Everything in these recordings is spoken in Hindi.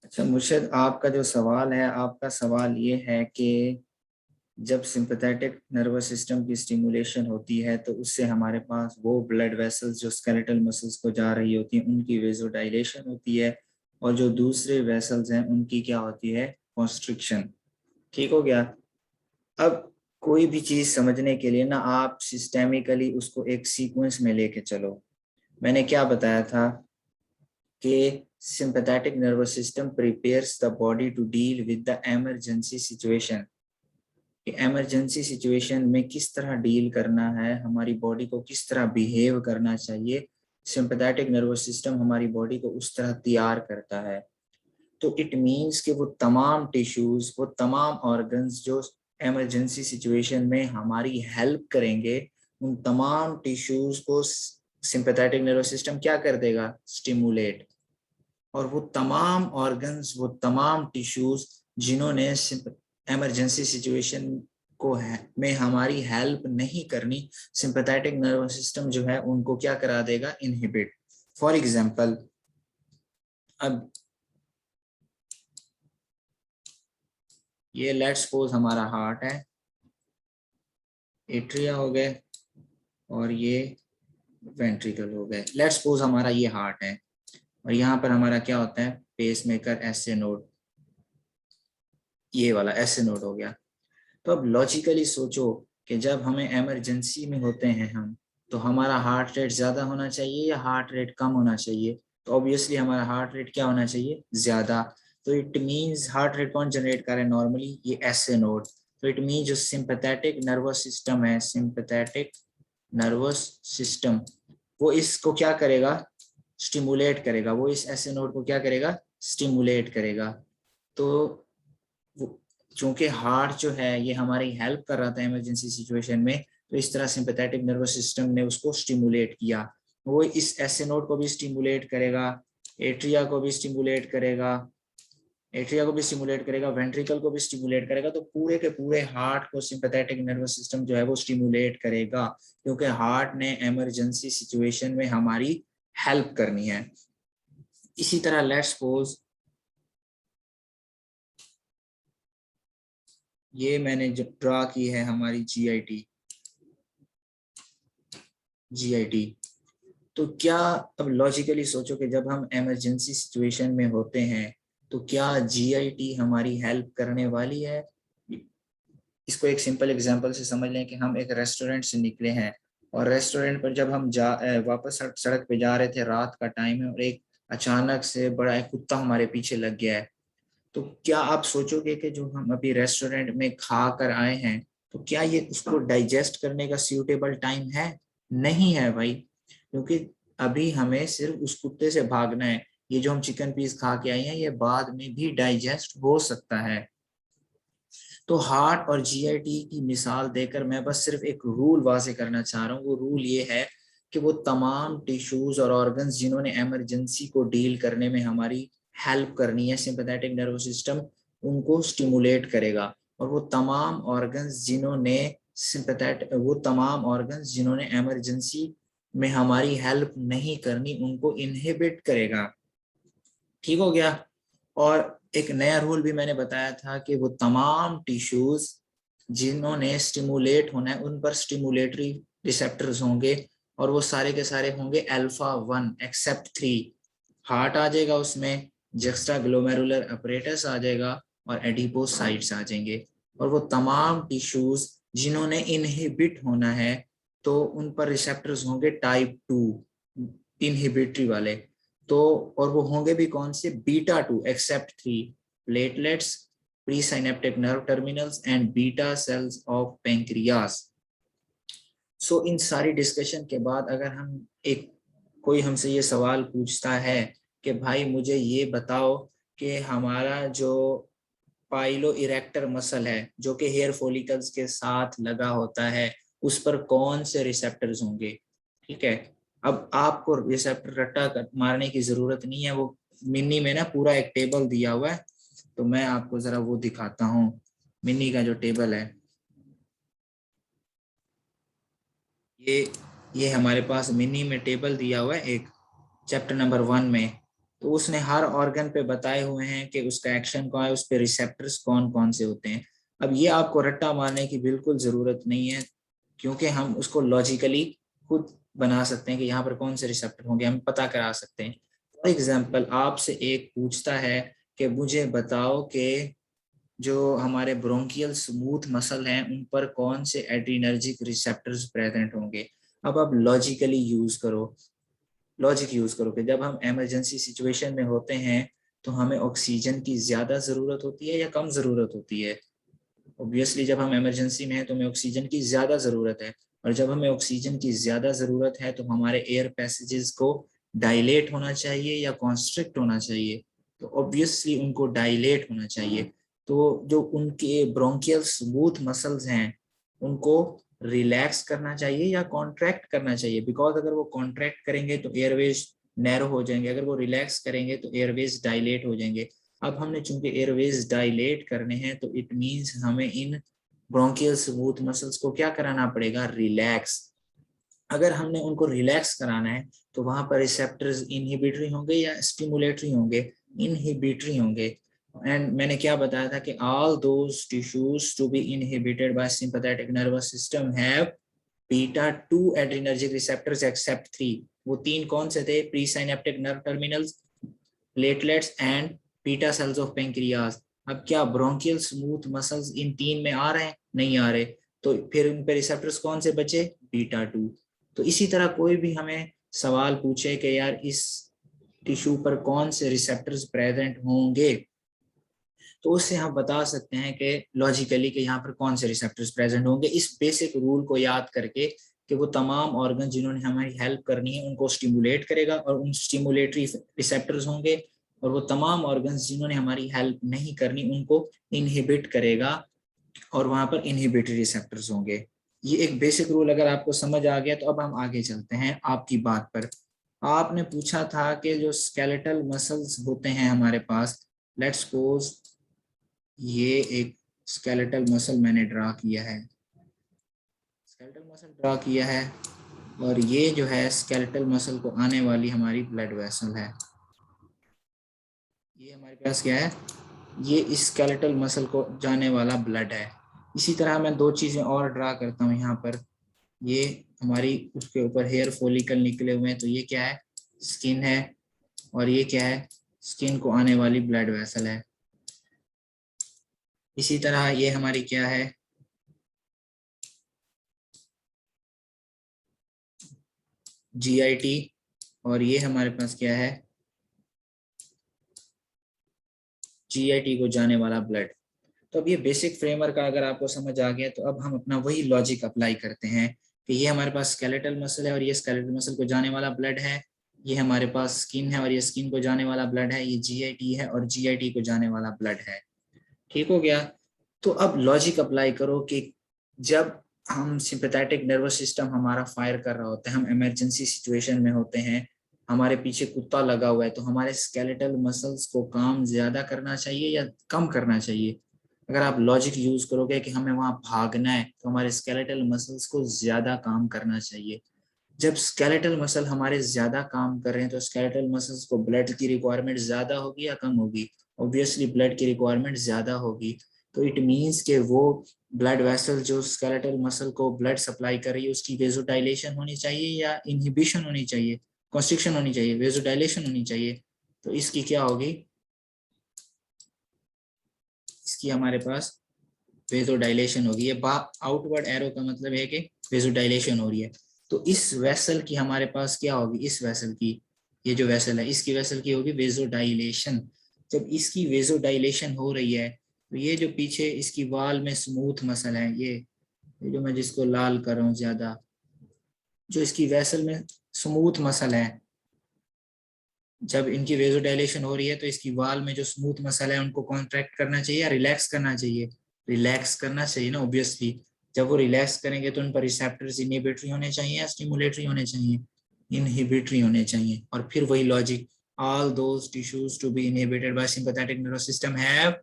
अच्छा मुर्शद, आपका जो सवाल है, आपका सवाल ये है कि जब सिंपैथेटिक नर्वस सिस्टम की स्टिमुलेशन होती है तो उससे हमारे पास वो ब्लड वेसल्स जो स्केलेटल मसल्स को जा रही होती हैं उनकी वेसोडाइलेशन होती है, और जो दूसरे वेसल्स हैं उनकी क्या होती है, कॉन्स्ट्रिक्शन। ठीक हो गया। अब कोई भी चीज समझने के लिए ना आप सिस्टेमिकली उसको एक सीक्वेंस में लेके चलो। मैंने क्या बताया था कि sympathetic nervous system prepares the body to deal with the emergency situation। कि emergency situation में किस तरह डील करना है, हमारी बॉडी को किस तरह बिहेव करना चाहिए, sympathetic nervous system हमारी बॉडी को उस तरह तैयार करता है। तो इट मीन्स कि वो तमाम टिश्यूज, वो तमाम ऑर्गन्स जो इमरजेंसी सिचुएशन में हमारी हेल्प करेंगे, उन तमाम टिश्यूज को सिंपैथेटिक नर्वस सिस्टम क्या कर देगा, स्टिमुलेट। और वो तमाम ऑर्गन्स, वो तमाम टिश्यूज जिन्होंने इमरजेंसी सिचुएशन को में हमारी हेल्प नहीं करनी, सिंपैथेटिक नर्वस सिस्टम जो है उनको क्या करा देगा, इनहिबिट। फॉर एग्जांपल, अब ये लेट्स सपोज हमारा हार्ट है, एट्रिया हो गए और ये वेंट्रिकल हो गए। लेट्स सपोज हमारा ये हार्ट है और यहाँ पर हमारा क्या होता है, पेस मेकर, एसए नोड, ये वाला एसए नोड हो गया। तो अब लॉजिकली सोचो कि जब हमें इमरजेंसी में होते हैं हम, तो हमारा हार्ट रेट ज्यादा होना चाहिए या हार्ट रेट कम होना चाहिए? तो ऑब्वियसली हमारा हार्ट रेट क्या होना चाहिए, ज्यादा। तो इट मींस हार्ट रेट कौन जनरेट कर रहा है नॉर्मली, ये एसए नोड। तो इट मींस जो सिंपैथेटिक नर्वस सिस्टम है, सिंपैथेटिक नर्वस सिस्टम, वो इसको क्या करेगा, स्टिमुलेट करेगा। वो इस एसए नोड को क्या करेगा, स्टिमुलेट करेगा। तो चूंकि हार्ट जो है ये हमारी हेल्प कर रहा था इमरजेंसी सिचुएशन में, तो इस तरह सिंपैथेटिक नर्वस सिस्टम ने उसको स्टिमुलेट किया। वो इस एसए नोड को भी स्टिमुलेट करेगा, एट्रिया को भी स्टिमुलेट करेगा, एट्रिया को भी स्टिमुलेट करेगा, वेंट्रिकल को भी स्टिमुलेट करेगा। तो पूरे के पूरे हार्ट को सिंपैथेटिक नर्वस सिस्टम जो है वो स्टिमुलेट करेगा, क्योंकि हार्ट ने इमरजेंसी सिचुएशन में हमारी हेल्प करनी है। इसी तरह लेट्स सपोज ये मैंने जो ड्रा की है हमारी जीआईटी, जीआईटी। तो क्या, अब लॉजिकली सोचो कि जब हम इमरजेंसी सिचुएशन में होते हैं तो क्या जीआईटी हमारी हेल्प करने वाली है? इसको एक सिंपल एग्जांपल से समझ लें कि हम एक रेस्टोरेंट से निकले हैं और रेस्टोरेंट पर जब हम वापस सड़क पे जा रहे थे, रात का टाइम है और एक अचानक से बड़ा एक कुत्ता हमारे पीछे लग गया है। तो क्या आप सोचोगे कि जो हम अभी रेस्टोरेंट में खा कर आए हैं, तो क्या ये उसको डाइजेस्ट करने का सूटेबल टाइम है? नहीं है भाई, क्योंकि अभी हमें सिर्फ उस कुत्ते से भागना है। ये जो हम चिकन पीस खा के आए हैं ये बाद में भी डाइजेस्ट हो सकता है। तो हार्ट और जीआईटी की मिसाल देकर मैं बस सिर्फ एक रूल वाजे करना चाह रहा हूँ। वो रूल ये है कि वो तमाम टिश्यूज और ऑर्गन्स जिन्होंने इमरजेंसी को डील करने में हमारी हेल्प करनी है, सिंपैथेटिक नर्वस सिस्टम उनको स्टिमुलेट करेगा। और वो तमाम ऑर्गन्स जिन्होंने इमरजेंसी में हमारी हेल्प नहीं करनी, उनको इनहिबिट करेगा। ठीक हो गया। और एक नया रूल भी मैंने बताया था कि वो तमाम टिश्यूज जिन्होंने स्टिमुलेट होना है उन पर स्टिमुलेटरी रिसेप्टर्स होंगे, और वो सारे के सारे होंगे अल्फा 1 एक्सेप्ट 3। हार्ट आ जाएगा उसमें, जक्स्टा ग्लोमेरुलर अपरेटस आ जाएगा और एडिपोसाइट्स आ जाएंगे। और वो तमाम टिश्यूज जिन्होंने इनहिबिट होना है तो उन पर रिसेप्टर्स होंगे टाइप 2 इनहिबिटरी वाले। तो और वो होंगे भी कौन से, beta 2 except 3, platelets, pre synaptic nerve terminals and beta cells of pancreas. So इन सारी डिस्कशन के बाद अगर हम एक कोई हमसे ये सवाल पूछता है कि भाई मुझे ये बताओ कि हमारा जो पाइलो इरेक्टर मसल है जो कि हेयर फॉलिकल्स के साथ लगा होता है, उस पर कौन से रिसेप्टर्स होंगे? ठीक है। अब आपको रिसेप्टर रट्टा मारने की जरूरत नहीं है, वो मिनी में ना पूरा एक टेबल दिया हुआ है, तो मैं आपको जरा वो दिखाता हूँ। मिनी का जो टेबल है, ये ये हमारे पास मिनी में टेबल दिया हुआ है एक, चैप्टर नंबर 1 में। तो उसने हर ऑर्गन पे बताए हुए हैं कि उसका एक्शन कौन है, उस पे रिसेप्टर्स कौन कौन से होते हैं। अब ये आपको रट्टा मारने की बिल्कुल जरूरत नहीं है, क्योंकि हम उसको लॉजिकली खुद बना सकते हैं कि यहाँ पर कौन से रिसेप्टर होंगे, हम पता करा सकते हैं। फॉर एग्जाम्पल आपसे एक पूछता है कि मुझे बताओ कि जो हमारे ब्रोंकियल स्मूथ मसल हैं उन पर कौन से एड्रीनर्जिक रिसेप्टर्स प्रेजेंट होंगे। अब आप लॉजिकली यूज करो, लॉजिक यूज करो कि जब हम इमरजेंसी सिचुएशन में होते हैं तो हमें ऑक्सीजन की ज्यादा जरूरत होती है या कम जरूरत होती है। ऑब्वियसली जब हम इमरजेंसी में हैं तो हमें ऑक्सीजन की ज्यादा जरूरत है, और जब हमें ऑक्सीजन की ज्यादा जरूरत है तो हमारे एयर पैसेजेस को डायलेट होना चाहिए या कॉन्स्ट्रिक्ट होना चाहिए। तो ऑब्वियसली उनको डायलेट होना चाहिए। तो जो उनके ब्रोंकियल स्मूथ मसल्स हैं उनको रिलैक्स करना चाहिए या कॉन्ट्रैक्ट करना चाहिए, बिकॉज अगर वो कॉन्ट्रैक्ट करेंगे तो एयरवेज नैरो हो जाएंगे, अगर वो रिलैक्स करेंगे तो एयरवेज डायलेट हो जाएंगे। अब हमने चूंकि एयरवेज डायलेट करने हैं तो इट मींस हमें इन ब्रोंकियल स्मूथ मसल्स को क्या कराना पड़ेगा, रिलैक्स। अगर हमने उनको रिलैक्स कराना है तो वहां पर रिसेप्टर्स इनहिबिटरी होंगे या स्टिमुलेटरी होंगे, इनहिबिटरी होंगे। एंड मैंने क्या बताया था कि all those tissues to be inhibited by sympathetic nervous system have beta 2 adrenergic receptors except 3। वो तीन कौन से थे, pre synaptic nerve terminals, platelets and beta cells of pancreas. अब क्या ब्रोंकियल स्मूथ मसल्स इन तीन में आ रहे हैं, नहीं आ रहे, तो फिर उन पे रिसेप्टर्स कौन से बचे, बीटा 2। तो इसी तरह कोई भी हमें सवाल पूछे कि यार इस टिश्यू पर कौन से रिसेप्टर्स प्रेजेंट होंगे, तो उससे हम बता सकते हैं कि लॉजिकली कि यहाँ पर कौन से रिसेप्टर्स प्रेजेंट होंगे, इस बेसिक रूल को याद करके कि वो तमाम ऑर्गन जिन्होंने हमारी हेल्प करनी है उनको स्टिमुलेट करेगा और उन स्टिमुलेटरी रिसेप्टर्स होंगे, और वो तमाम ऑर्गन्स जिन्होंने हमारी हेल्प नहीं करनी उनको इनहिबिट करेगा और वहां पर इनहिबिटरी रिसेप्टर्स होंगे। ये एक बेसिक रूल अगर आपको समझ आ गया तो अब हम आगे चलते हैं आपकी बात पर। आपने पूछा था कि जो स्केलेटल मसल्स होते हैं हमारे पास, लेट्स सपोज ये एक स्केलेटल मसल मैंने ड्रा किया है, स्केलेटल मसल ड्रा किया है, और ये जो है स्केलेटल मसल को आने वाली हमारी ब्लड वेसल है। ये हमारे पास क्या है, ये इस स्केलेटल मसल को जाने वाला ब्लड है। इसी तरह मैं दो चीजें और ड्रा करता हूँ यहाँ पर। ये हमारी उसके ऊपर हेयर फॉलिकल निकले हुए हैं, तो ये क्या है, स्किन है, और ये क्या है, स्किन को आने वाली ब्लड वेसल है। इसी तरह ये हमारी क्या है, जीआईटी, और ये हमारे पास क्या है, जीआईटी को जाने वाला ब्लड। तो अब ये बेसिक फ्रेमवर्क का अगर आपको समझ आ गया तो अब हम अपना वही लॉजिक अप्लाई करते हैं कि ये हमारे पास स्केलेटल मसल है और ये स्केलेटल मसल को जाने वाला ब्लड है, ये हमारे पास स्किन है और ये स्किन को जाने वाला ब्लड है, ये जीआईटी है और जीआईटी को जाने वाला ब्लड है। ठीक हो गया। तो अब लॉजिक अप्लाई करो कि जब हम सिंपैथेटिक नर्वस सिस्टम हमारा फायर कर रहा होता है, हम इमरजेंसी सिचुएशन में होते हैं, हमारे पीछे कुत्ता लगा हुआ है, तो हमारे स्केलेटल मसल्स को काम ज्यादा करना चाहिए या कम करना चाहिए। अगर आप लॉजिक यूज करोगे कि हमें वहां भागना है तो हमारे स्केलेटल मसल्स को ज्यादा काम करना चाहिए। जब स्केलेटल मसल हमारे ज्यादा काम कर रहे हैं तो स्केलेटल मसल्स को ब्लड की रिक्वायरमेंट ज्यादा होगी या कम होगी, ऑब्वियसली ब्लड की रिक्वायरमेंट ज्यादा होगी। तो इट मींस के वो ब्लड वेसल जो स्केलेटल मसल को ब्लड सप्लाई कर रही है उसकी वेजोडाइलेशन होनी चाहिए या इनहिबिशन होनी चाहिए, कॉन्स्ट्रिक्शन होनी चाहिए, वेजोडाइलेशन होनी चाहिए। तो इसकी क्या होगी, इसकी हमारे पास वेजोडाइलेशन होगी। ये आउटवर्ड एरो का मतलब है कि वेजोडाइलेशन हो रही है। तो इस वेसल की हमारे पास क्या होगी, इस वेसल की, ये जो वेसल है इसकी वेसल की होगी वेजोडाइलेशन। जब इसकी वेजोडाइलेशन हो रही है तो ये जो पीछे इसकी वाल में स्मूथ मसल है, ये जो मैं जिसको लाल कर रहा हूँ ज्यादा, जो इसकी वेसल में स्मूथ मसल है, जब इनकी वेजोडाइलेशन हो रही है तो इसकी वाल में जो स्मूथ मसल है उनको कॉन्ट्रैक्ट करना चाहिए या रिलैक्स करना चाहिए, रिलैक्स करना चाहिए ना ऑब्वियसली। जब वो रिलैक्स करेंगे तो उन पर रिसेप्टर्स इनहिबिटरी होने चाहिए या स्टिमुलेटरी होने चाहिए, इनहिबिटरी होने चाहिए। और फिर वही logic, all those tissues to be inhibited by sympathetic nervous system have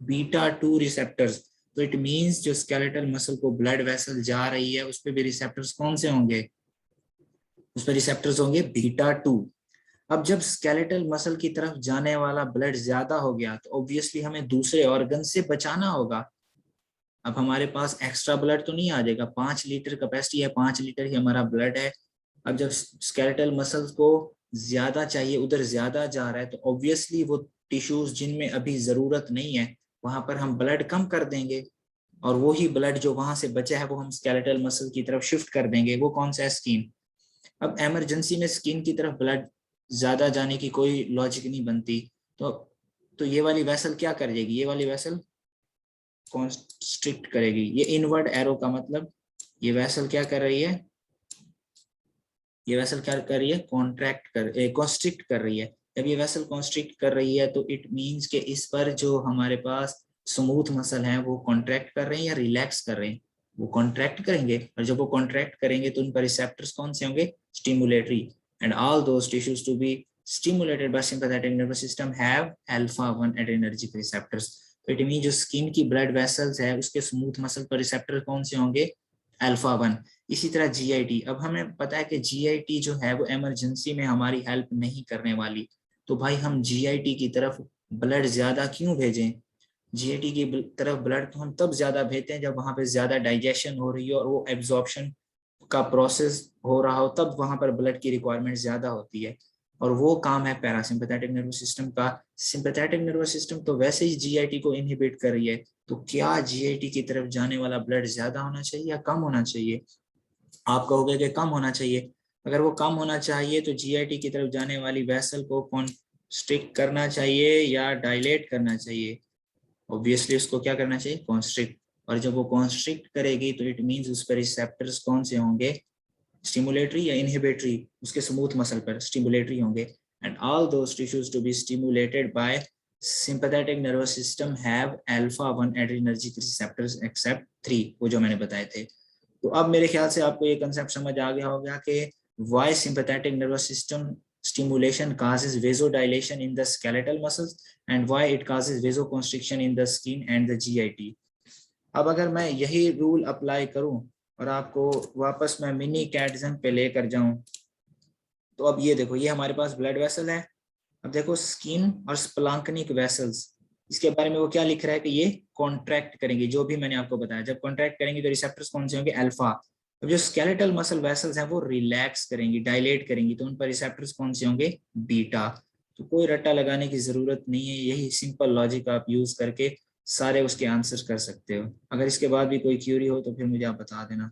beta 2 receptors. तो इट मींस जो स्केलेटल मसल को ब्लड वेसल जा रही है उस पर भी रिसेप्टर्स कौन से होंगे, उस पर रिसेप्टर्स होंगे बीटा 2। अब जब स्केलेटल मसल की तरफ जाने वाला ब्लड ज्यादा हो गया तो ऑब्वियसली हमें दूसरे ऑर्गन से बचाना होगा। अब हमारे पास एक्स्ट्रा ब्लड तो नहीं आ जाएगा, 5 लीटर कैपेसिटी है, 5 लीटर ही हमारा ब्लड है। अब जब स्केलेटल मसल्स को ज्यादा चाहिए, उधर ज्यादा जा रहा है, तो ऑब्वियसली वो टिश्यूज जिनमें अभी जरूरत नहीं है वहां पर हम ब्लड कम कर देंगे, और वो ही ब्लड जो वहां से बचा है वो हम स्केलेटल मसल की तरफ शिफ्ट कर देंगे। वो कौन सा है? स्किन। अब इमरजेंसी में स्किन की तरफ ब्लड ज्यादा जाने की कोई लॉजिक नहीं बनती, तो ये वाली वेसल क्या कर जाएगी? ये वाली वेसल कॉन्स्ट्रिक्ट करेगी। ये इनवर्ड एरो का मतलब ये वेसल क्या कर रही है? ये वेसल क्या कर रही है? कॉन्स्ट्रिक्ट कर रही है। जब ये वेसल कॉन्स्ट्रिक्ट कर रही है तो इट मींस के इस पर जो हमारे पास स्मूथ मसल है वो कॉन्ट्रैक्ट कर रहे हैं या रिलैक्स कर रहे हैं? वो कॉन्ट्रैक्ट करेंगे, और जब वो कॉन्ट्रैक्ट करेंगे तो उन पर रिसेप्टर्स कौन से होंगे? Stimulatory. And all those tissues to be stimulated by sympathetic nervous system have alpha 1 adrenergic receptors। तो इट मीन जो स्किन की ब्लड वेसल्स है उसके स्मूथ मसल पर रिसेप्टर कौन से होंगे? अल्फा 1। इसी तरह जीआईटी, अब हमें पता है कि जीआईटी जो है वो इमरजेंसी में हमारी हेल्प नहीं करने वाली, तो भाई हम जीआईटी की तरफ ब्लड ज्यादा क्यों भेजें? जीआईटी की तरफ ब्लड तो हम तब ज्यादा भेजते हैं जब वहां पे ज्यादा डाइजेशन हो रही हो और वो एब्जॉर्प्शन का प्रोसेस हो रहा हो, तब वहां पर ब्लड की रिक्वायरमेंट ज्यादा होती है, और वो काम है पैरासिम्पैथेटिक नर्वस सिस्टम का। सिंपैथेटिक नर्वस सिस्टम तो वैसे ही जीआईटी को इनहिबिट कर रही है, तो क्या जीआईटी की तरफ जाने वाला ब्लड ज्यादा होना चाहिए या कम होना चाहिए? आप कहोगे कि कम होना चाहिए। अगर वो कम होना चाहिए तो जीआईटी की तरफ जाने वाली वेसल को कॉन्स्ट्रिक्ट करना चाहिए या डायलेट करना चाहिए? ऑब्वियसली उसको क्या करना चाहिए? कॉन्स्ट्रिक्ट। और जब वो कॉन्स्ट्रिक्ट करेगी तो इट मींस उस पर रिसेप्टर्स कौन से होंगे? स्टिमुलेटरी या इनहिबिटरी? उसके स्मूथ मसल पर स्टिमुलेटरी होंगे। And all those tissues to be stimulated by sympathetic nervous system have alpha 1 adrenergic receptors except 3, वो जो मैंने बताए थे। तो अब मेरे ख्याल से आपको ये कंसेप्ट समझ आ गया होगा कि why sympathetic nervous system stimulation causes vasodilation in the skeletal muscles and why it causes vasoconstriction in the skin and the GIT। अब अगर मैं यही रूल अप्लाई करूं और आपको वापस मैं मिनी कैटिज्म पे लेकर जाऊं, तो अब ये देखो, ये हमारे पास ब्लड वेसल है। अब देखो स्किन और स्प्लांकनिक वेसल्स, इसके बारे में वो क्या लिख रहा है कि ये कॉन्ट्रैक्ट करेंगे, जो भी मैंने आपको बताया। जब कॉन्ट्रैक्ट करेंगे तो रिसेप्टर्स कौन से होंगे? अल्फा। अब जो स्केलेटल मसल वेसल्स हैं वो रिलैक्स करेंगी, डायलेट करेंगी, तो उन पर रिसेप्टर्स कौन से होंगे? बीटा। तो कोई रट्टा लगाने की जरूरत नहीं है, यही सिंपल लॉजिक आप यूज करके सारे उसके आंसर कर सकते हो। अगर इसके बाद भी कोई क्यूरी हो तो फिर मुझे आप बता देना।